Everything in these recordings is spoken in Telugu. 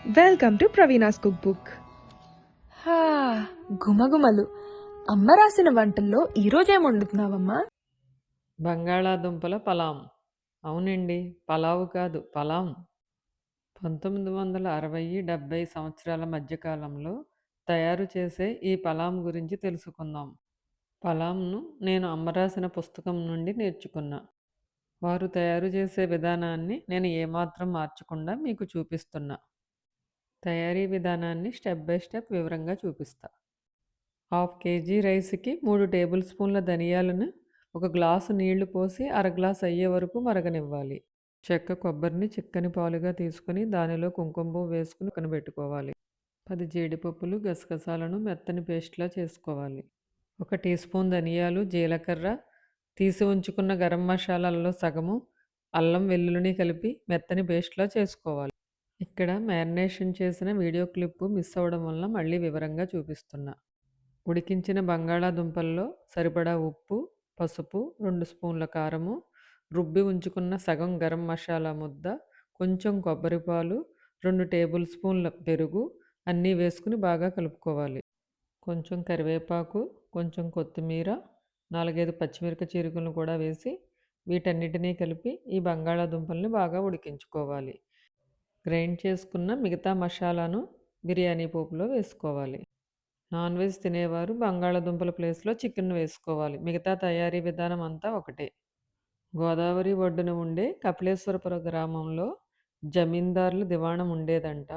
Welcome to Praveena's cook book. హా, గుమగుమలు. అమ్మ రాసిన వంటల్లో ఈరోజు ఏం వండుతున్నావమ్మా? బంగాళాదుంపల పలాం. అవునండి, పలావు కాదు, పలాం. 1960-70 సంవత్సరాల మధ్యకాలంలో తయారు చేసే ఈ పలాం గురించి తెలుసుకుందాం. పలాంను నేను అమ్మ రాసిన పుస్తకం నుండి నేర్చుకున్నా. వారు తయారు చేసే విధానాన్ని నేను ఏమాత్రం మార్చకుండా మీకు చూపిస్తున్నా. తయారీ విధానాన్ని స్టెప్ బై స్టెప్ వివరంగా చూపిస్తా. 1/2 కేజీ రైస్కి 3 టేబుల్ స్పూన్ల ధనియాలను 1 గ్లాసు నీళ్లు పోసి అరగ్లాస్ అయ్యే వరకు మరగనివ్వాలి. చెక్క కొబ్బరిని చిక్కని పాలుగా తీసుకుని దానిలో కుంకుమ పువ్వు వేసుకుని ఉడకబెట్టుకోవాలి. 10 జీడిపప్పులు గసగసాలను మెత్తని పేస్ట్లా చేసుకోవాలి. 1 టీ స్పూన్ ధనియాలు, జీలకర్ర, తీసి ఉంచుకున్న గరం మసాలాలలో సగము, అల్లం వెల్లుల్లిని కలిపి మెత్తని పేస్ట్లా చేసుకోవాలి. ఇక్కడ మ్యారినేషన్ చేసిన వీడియో క్లిప్పు మిస్ అవ్వడం వలన మళ్ళీ వివరంగా చూపిస్తున్నా. ఉడికించిన బంగాళాదుంపల్లో సరిపడా ఉప్పు, పసుపు, 2 స్పూన్ల కారము, రుబ్బి ఉంచుకున్న సగం గరం మసాలా ముద్ద, కొంచెం కొబ్బరిపాలు, 2 టేబుల్ స్పూన్ల పెరుగు అన్నీ వేసుకుని బాగా కలుపుకోవాలి. కొంచెం కరివేపాకు, కొంచెం కొత్తిమీర, 4-5 పచ్చిమిరప చీలికలను కూడా వేసి వీటన్నిటినీ కలిపి ఈ బంగాళాదుంపల్ని బాగా ఉడికించుకోవాలి. గ్రైండ్ చేసుకున్న మిగతా మసాలాను బిర్యానీ పోపులో వేసుకోవాలి. నాన్ వెజ్ తినేవారు బంగాళాదుంపల ప్లేస్లో చికెన్ వేసుకోవాలి. మిగతా తయారీ విధానం అంతా ఒకటే. గోదావరి ఒడ్డున ఉండే కపిలేశ్వరపురం గ్రామంలో జమీందారుల దివాణం ఉండేదంట.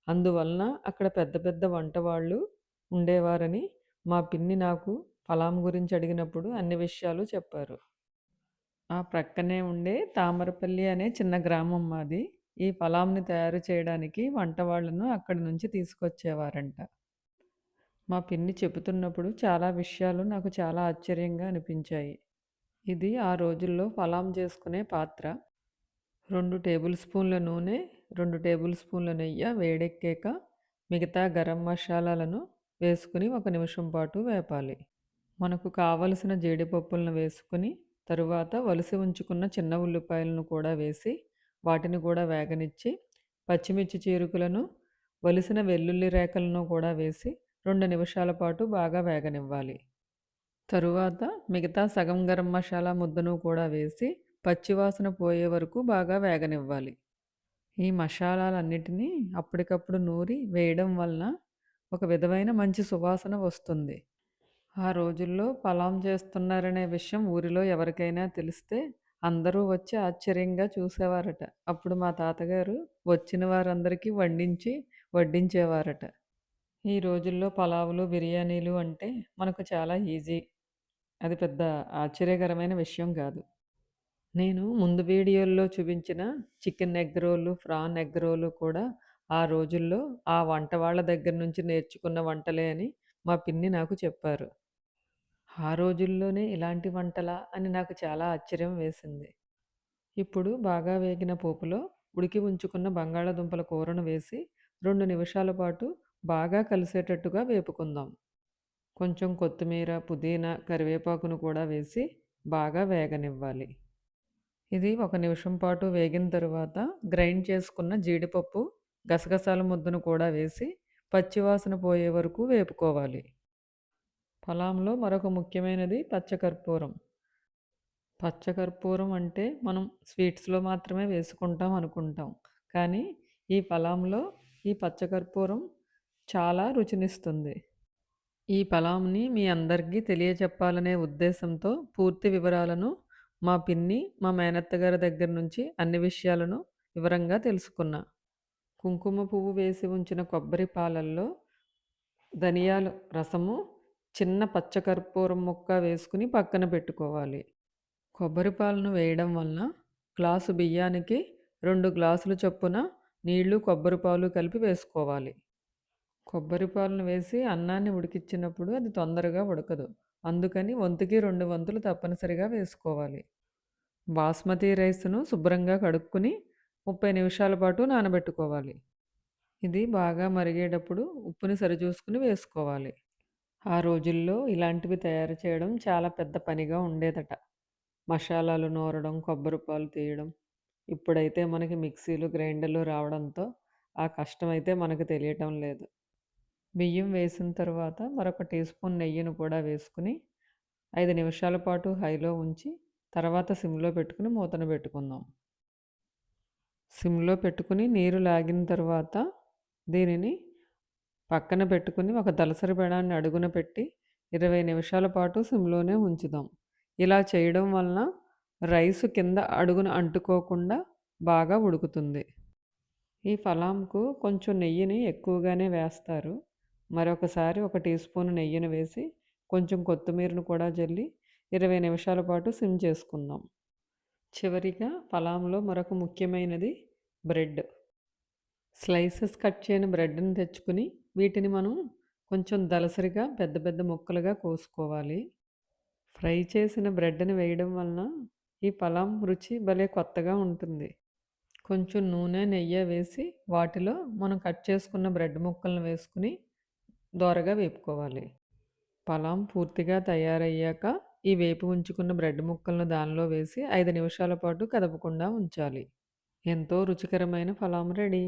అందువలన అక్కడ పెద్ద పెద్ద వంటవాళ్ళు ఉండేవారని మా పిన్ని నాకు పలాం గురించి అడిగినప్పుడు అన్ని విషయాలు చెప్పారు. ఆ ప్రక్కనే ఉండే తామరపల్లి అనే చిన్న గ్రామం మాది. ఈ పలాంని తయారు చేయడానికి వంటవాళ్ళను అక్కడి నుంచి తీసుకొచ్చేవారంట. మా పిన్ని చెబుతున్నప్పుడు చాలా విషయాలు నాకు చాలా ఆశ్చర్యంగా అనిపించాయి. ఇది ఆ రోజుల్లో పలాం చేసుకునే పాత్ర. 2 టేబుల్ స్పూన్ల నూనె, 2 టేబుల్ స్పూన్ల నెయ్యి వేడెక్కాక మిగతా గరం మసాలాలను వేసుకుని 1 నిమిషం పాటు వేపాలి. మనకు కావలసిన జీడిపప్పులను వేసుకుని తరువాత వలిసి ఉంచుకున్న చిన్న ఉల్లిపాయలను కూడా వేసి వాటిని కూడా వేగనిచ్చి పచ్చిమిర్చి చీరుకులను, వలిసిన వెల్లుల్లి రేఖలను కూడా వేసి 2 నిమిషాల పాటు బాగా వేగనివ్వాలి. తరువాత మిగతా సగం గరం మసాలా ముద్దను కూడా వేసి పచ్చివాసన పోయే వరకు బాగా వేగనివ్వాలి. ఈ మసాలాలన్నిటినీ అప్పటికప్పుడు నూరి వేయడం వలన ఒక విధమైన మంచి సువాసన వస్తుంది. ఆ రోజుల్లో పలాం చేస్తున్నారనే విషయం ఊరిలో ఎవరికైనా తెలిస్తే అందరూ వచ్చి ఆశ్చర్యంగా చూసేవారట. అప్పుడు మా తాతగారు వచ్చిన వారందరికీ వడ్డించేవారట. ఈ రోజుల్లో పలావులు, బిర్యానీలు అంటే మనకు చాలా ఈజీ. అది పెద్ద ఆశ్చర్యకరమైన విషయం కాదు. నేను ముందు వీడియోల్లో చూపించిన చికెన్ ఎగ్ రోలు, ప్రాన్ ఎగ్ రోలు కూడా ఆ రోజుల్లో ఆ వంట వాళ్ళ దగ్గర నుంచి నేర్చుకున్న వంటలే అని మా పిన్ని నాకు చెప్పారు. ఆ రోజుల్లోనే ఇలాంటి వంటలా అని నాకు చాలా ఆశ్చర్యం వేసింది. ఇప్పుడు బాగా వేగిన పోపులో ఉడికి ఉంచుకున్న బంగాళాదుంపల కూరను వేసి 2 నిమిషాల పాటు బాగా కలిసేటట్టుగా వేపుకుందాం. కొంచెం కొత్తిమీర, పుదీనా, కరివేపాకును కూడా వేసి బాగా వేగనివ్వాలి. ఇది 1 నిమిషం పాటు వేగిన తరువాత గ్రైండ్ చేసుకున్న జీడిపప్పు, గసగసాల ముద్దను కూడా వేసి పచ్చివాసన పోయే వరకు వేపుకోవాలి. పలాంలో మరొక ముఖ్యమైనది పచ్చకర్పూరం. పచ్చకర్పూరం అంటే మనం స్వీట్స్లో మాత్రమే వేసుకుంటాం అనుకుంటాం. కానీ ఈ పలాంలో ఈ పచ్చకర్పూరం చాలా రుచినిస్తుంది. ఈ పలాంని మీ అందరికీ తెలియచెప్పాలనే ఉద్దేశంతో పూర్తి వివరాలను మా పిన్ని, మా మేనత్తగారి దగ్గర నుంచి అన్ని విషయాలను వివరంగా తెలుసుకున్నా. కుంకుమ పువ్వు వేసి ఉంచిన కొబ్బరి పాలల్లో ధనియాల రసము, చిన్న పచ్చకర్పూరం ముక్క వేసుకుని పక్కన పెట్టుకోవాలి. కొబ్బరి పాలను వేయడం వలన గ్లాసు బియ్యానికి 2 గ్లాసుల చొప్పున నీళ్లు, కొబ్బరి పాలు కలిపి వేసుకోవాలి. కొబ్బరి పాలను వేసి అన్నాన్ని ఉడికించినప్పుడు అది తొందరగా ఉడకదు. అందుకని వంతుకి 2 వంతులు తప్పనిసరిగా వేసుకోవాలి. బాస్మతి రైస్ను శుభ్రంగా కడుక్కుని 30 నిమిషాల పాటు నానబెట్టుకోవాలి. ఇది బాగా మరిగేటప్పుడు ఉప్పుని సరిచూసుకుని వేసుకోవాలి. ఆ రోజుల్లో ఇలాంటివి తయారు చేయడం చాలా పెద్ద పనిగా ఉండేదట. మసాలాలు నూరడం, కొబ్బరి పాలు తీయడం. ఇప్పుడైతే మనకి మిక్సీలు, గ్రైండర్లు రావడంతో ఆ కష్టమైతే మనకు తెలియటం లేదు. బియ్యం వేసిన తర్వాత మరొక టీ స్పూన్ నెయ్యిని కూడా వేసుకుని 5 నిమిషాల పాటు హైలో ఉంచి తర్వాత సిమ్‌లో పెట్టుకుని మూతను పెట్టుకుందాం. సిమ్‌లో పెట్టుకుని నీరు లాగిన తర్వాత దీనిని పక్కన పెట్టుకుని ఒక దలసరి పెనాన్ని అడుగున పెట్టి 20 నిమిషాల పాటు సిమ్‌లోనే ఉంచుదాం. ఇలా చేయడం వలన రైసు కింద అడుగున అంటుకోకుండా బాగా ఉడుకుతుంది. ఈ పలాంకు కొంచెం నెయ్యిని ఎక్కువగానే వేస్తారు. మరొకసారి ఒక టీ స్పూన్ నెయ్యిని వేసి కొంచెం కొత్తిమీరను కూడా జల్లి 20 నిమిషాల పాటు సిమ్ చేసుకుందాం. చివరిగా పలాంలో మరొక ముఖ్యమైనది బ్రెడ్. స్లైసెస్ కట్ చేయని బ్రెడ్‌ని తెచ్చుకుని వీటిని మనం కొంచెం దళసరిగా పెద్ద పెద్ద ముక్కలుగా కోసుకోవాలి. ఫ్రై చేసిన బ్రెడ్‌ని వేయడం వలన ఈ పలాం రుచి భలే కొత్తగా ఉంటుంది. కొంచెం నూనె, నెయ్యి వేసి వాటిలో మనం కట్ చేసుకున్న బ్రెడ్ ముక్కలను వేసుకుని దోరగా వేపుకోవాలి. పలాం పూర్తిగా తయారయ్యాక ఈ వేపి ఉంచుకున్న బ్రెడ్ ముక్కలను దానిలో వేసి 5 నిమిషాల పాటు కదపకుండా ఉంచాలి. ఎంతో రుచికరమైన పలాం రెడీ.